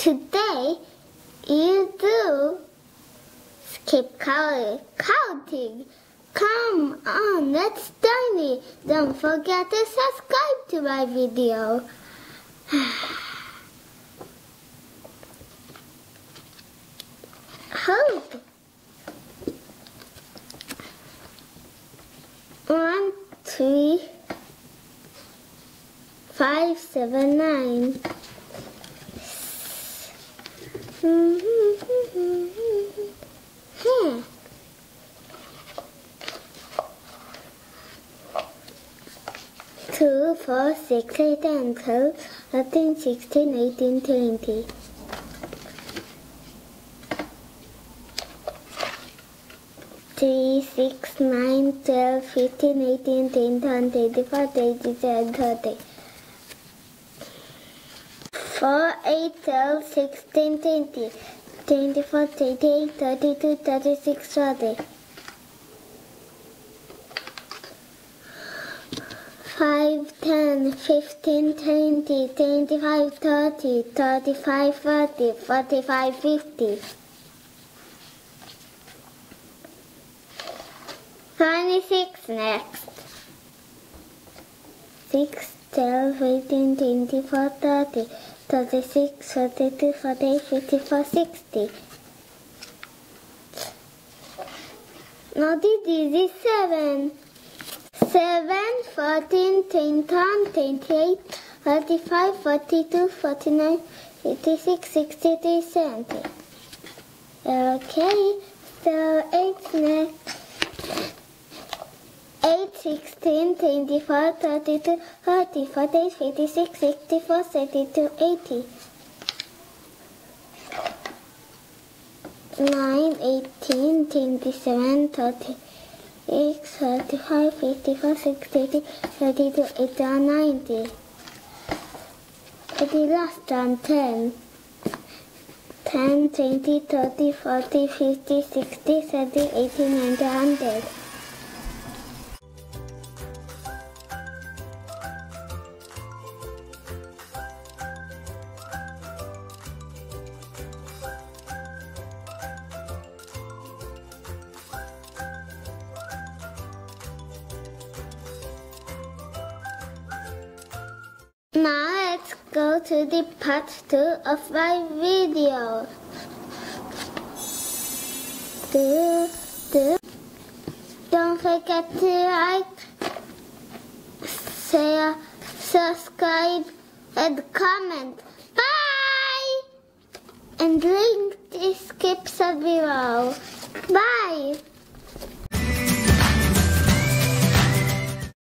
Today, you do skip counting. Come on, let's join me. Don't forget to subscribe to my video. Hope. 1, 3, 5, 7, 9. 2, 4, 6, 8, 10, 12, 13, 16, 18, 20. 3, 6, 9, 12, 15, 18, 20, 24, 27, 30. 4, 8, 12, 16, 20, 24, 28, 32, 36, 40. 5, 10, 15, 20, 25, 30, 35, 40, 45, 50. 26 next. 6, 12, 18, 24, 30, 36, 42, 48, 54, 60. Now this is 7. 7, 14, 21, 28, 35, 42, 49, 56, 63, 70. Okay, so 8 next. 8, 16, 24, 32, 30, 48, 56, 64, 72, 80. 9, 18, 27, 30. 35, 54, 60, 32, 81, 90. The last one, 10. 10, 20, 30, 40, 50, 60, 70, 80, 90, 100. Now let's go to the part 2 of my video. Don't forget to like, share, subscribe, and comment. Bye! And link description below. Bye!